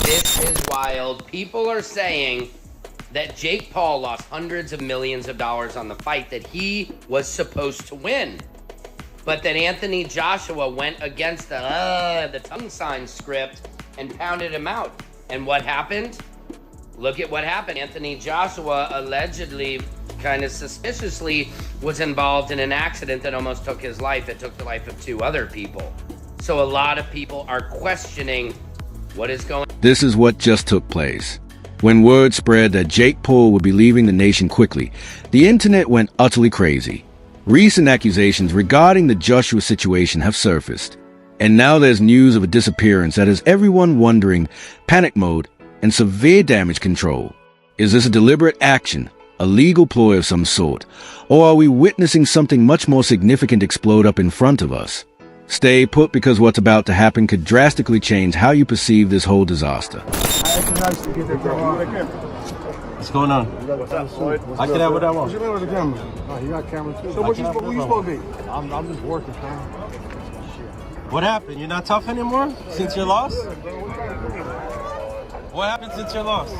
This is wild. People are saying that Jake Paul lost hundreds of millions of dollars on the fight that he was supposed to win. But that Anthony Joshua went against the tongue sign script and pounded him out. And what happened? Look at what happened. Anthony Joshua allegedly, kind of suspiciously, was involved in an accident that almost took his life. It took the life of 2 other people. So a lot of people are questioning what is going on. This is what just took place. When word spread that Jake Paul would be leaving the nation quickly, the internet went utterly crazy. Recent accusations regarding the Joshua situation have surfaced, and now there's news of a disappearance that has everyone wondering, panic mode, and severe damage control. Is this a deliberate action, a legal ploy of some sort, or are we witnessing something much more significant explode up in front of us? Stay put, because what's about to happen could drastically change how you perceive this whole disaster. What's going on? I can have what I want. What's your name with the camera? Oh, you got camera too. So what you supposed to be? I'm just working, man. What happened? You're not tough anymore since your loss? What happened since your loss?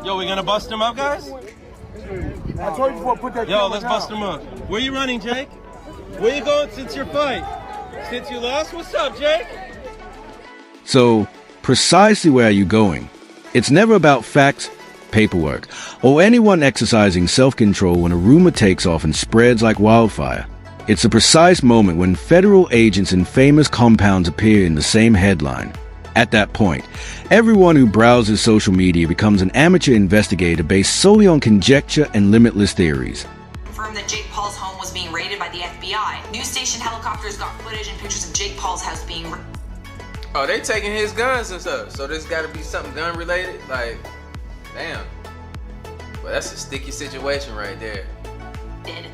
Yo, we gonna bust him up, guys? I told you before, put that Yo, let's bust him up. Where you running, Jake? Where you going since your fight? Since you lost? What's up, Jake? So, precisely where are you going? It's never about facts, paperwork, or anyone exercising self-control when a rumor takes off and spreads like wildfire. It's the precise moment when federal agents in famous compounds appear in the same headline. At that point, everyone who browses social media becomes an amateur investigator based solely on conjecture and limitless theories. Confirmed that Jake Paul's home was being raided by the FBI. News station helicopters got footage and pictures of Jake Paul's house being raided. Oh, they taking his guns and stuff. So there's got to be something gun related. Like, damn. Well, that's a sticky situation right there.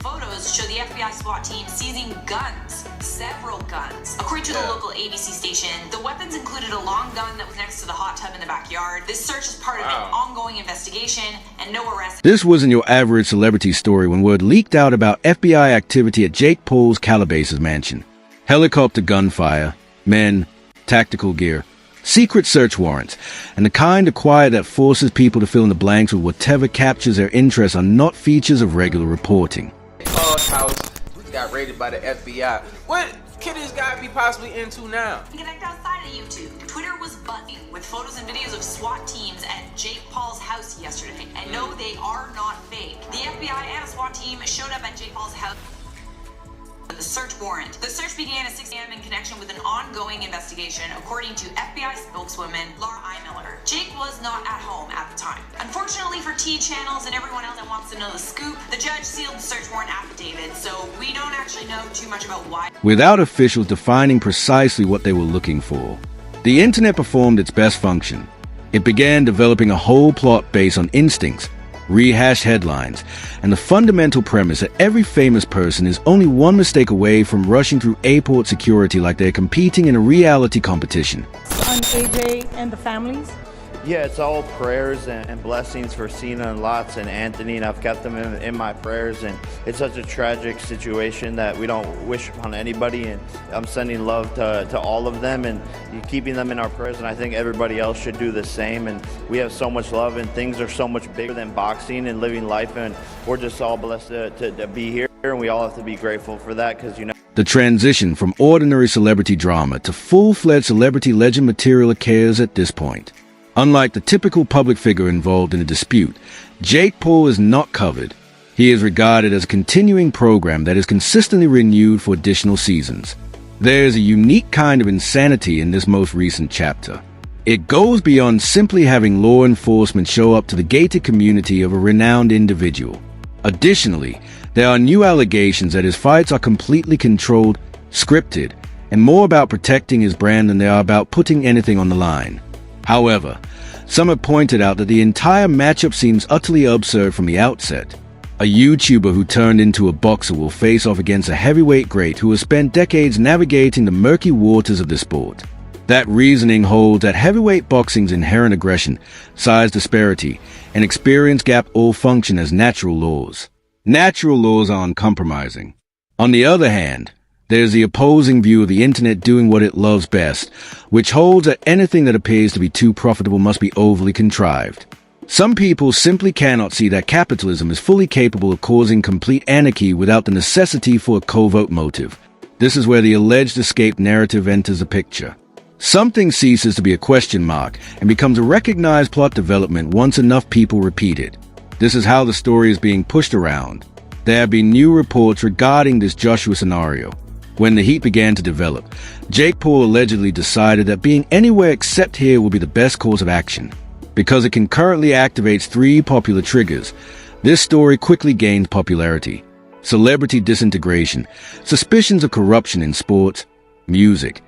Photos show the FBI SWAT team seizing guns, several guns. According to the local ABC station, the weapons included a long gun that was next to the hot tub in the backyard. This search is part of an ongoing investigation, and no arrests. This wasn't your average celebrity story when word leaked out about FBI activity at Jake Paul's Calabasas mansion. Helicopter gunfire, men, tactical gear, secret search warrants, and the kind acquired that forces people to fill in the blanks with whatever captures their interest are not features of regular reporting. Paul's house got raided by the FBI. What could this guy be possibly into now? Connect outside of YouTube. Twitter was buzzing with photos and videos of SWAT teams at Jake Paul's house yesterday. And no, they are not fake. The FBI and a SWAT team showed up at Jake Paul's house with a search warrant. The search began at 6 a.m. in connection with an ongoing investigation, according to FBI spokeswoman Laura I. Miller. Jake was not at home at the time. Unfortunately for T channels and everyone else that wants to know the scoop, the judge sealed the search warrant affidavit, so we don't actually know too much about why. Without officials defining precisely what they were looking for, the internet performed its best function. It began developing a whole plot based on instincts, rehashed headlines, and the fundamental premise that every famous person is only one mistake away from rushing through airport security like they're competing in a reality competition. On AJ and the families? Yeah, it's all prayers and blessings for Cena and Lots and Anthony, and I've kept them in my prayers, and it's such a tragic situation that we don't wish upon anybody, and I'm sending love to all of them and keeping them in our prayers, and I think everybody else should do the same, and we have so much love, and things are so much bigger than boxing and living life, and we're just all blessed to be here, and we all have to be grateful for that, because The transition from ordinary celebrity drama to full-fledged celebrity legend material occurs at this point. Unlike the typical public figure involved in a dispute, Jake Paul is not covered. He is regarded as a continuing program that is consistently renewed for additional seasons. There is a unique kind of insanity in this most recent chapter. It goes beyond simply having law enforcement show up to the gated community of a renowned individual. Additionally, there are new allegations that his fights are completely controlled, scripted, and more about protecting his brand than they are about putting anything on the line. However, some have pointed out that the entire matchup seems utterly absurd from the outset. A YouTuber who turned into a boxer will face off against a heavyweight great who has spent decades navigating the murky waters of the sport. That reasoning holds that heavyweight boxing's inherent aggression, size disparity, and experience gap all function as natural laws. Natural laws are uncompromising. On the other hand, There's the opposing view of the internet doing what it loves best, which holds that anything that appears to be too profitable must be overly contrived. Some people simply cannot see that capitalism is fully capable of causing complete anarchy without the necessity for a covert motive. This is where the alleged escape narrative enters the picture. Something ceases to be a question mark and becomes a recognized plot development once enough people repeat it. This is how the story is being pushed around. There have been new reports regarding this Joshua scenario. When the heat began to develop, Jake Paul allegedly decided that being anywhere except here would be the best course of action. Because it concurrently activates 3 popular triggers, this story quickly gained popularity. Celebrity disintegration, suspicions of corruption in sports, music,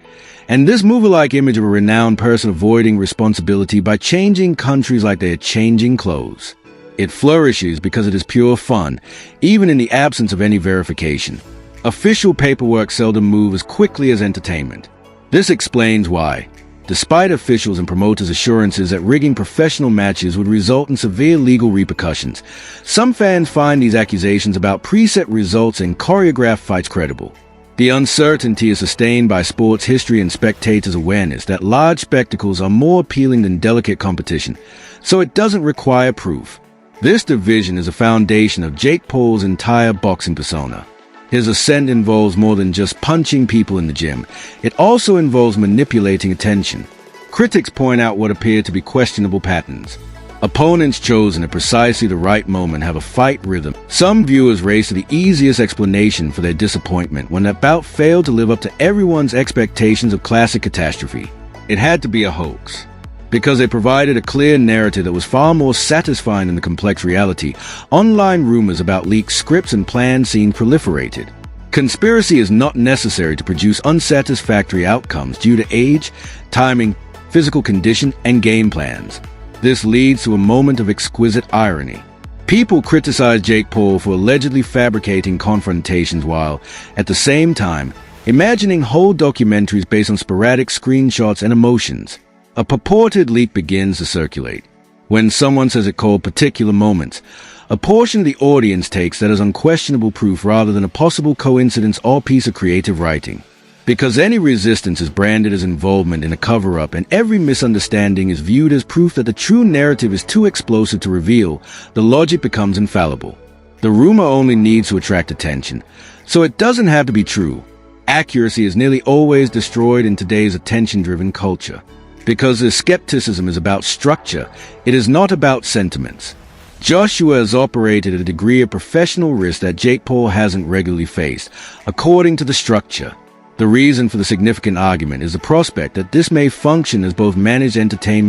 and this movie-like image of a renowned person avoiding responsibility by changing countries like they're changing clothes. It flourishes because it is pure fun, even in the absence of any verification. Official paperwork seldom moves as quickly as entertainment. This explains why, despite officials and promoters' assurances that rigging professional matches would result in severe legal repercussions, some fans find these accusations about preset results and choreographed fights credible. The uncertainty is sustained by sports history and spectators' awareness that large spectacles are more appealing than delicate competition, so it doesn't require proof. This division is a foundation of Jake Paul's entire boxing persona. His ascent involves more than just punching people in the gym. It also involves manipulating attention. Critics point out what appear to be questionable patterns. Opponents chosen at precisely the right moment have a fight rhythm. Some viewers race to the easiest explanation for their disappointment when that bout failed to live up to everyone's expectations of classic catastrophe. It had to be a hoax. Because they provided a clear narrative that was far more satisfying than the complex reality, online rumors about leaked scripts and planned scenes proliferated. Conspiracy is not necessary to produce unsatisfactory outcomes due to age, timing, physical condition, and game plans. This leads to a moment of exquisite irony. People criticize Jake Paul for allegedly fabricating confrontations while, at the same time, imagining whole documentaries based on sporadic screenshots and emotions. A purported leak begins to circulate. When someone says it called particular moments, a portion of the audience takes that as unquestionable proof rather than a possible coincidence or piece of creative writing. Because any resistance is branded as involvement in a cover-up and every misunderstanding is viewed as proof that the true narrative is too explosive to reveal, the logic becomes infallible. The rumor only needs to attract attention, so it doesn't have to be true. Accuracy is nearly always destroyed in today's attention-driven culture. Because the skepticism is about structure, it is not about sentiments. Joshua has operated at a degree of professional risk that Jake Paul hasn't regularly faced, according to the structure. The reason for the significant argument is the prospect that this may function as both managed entertainment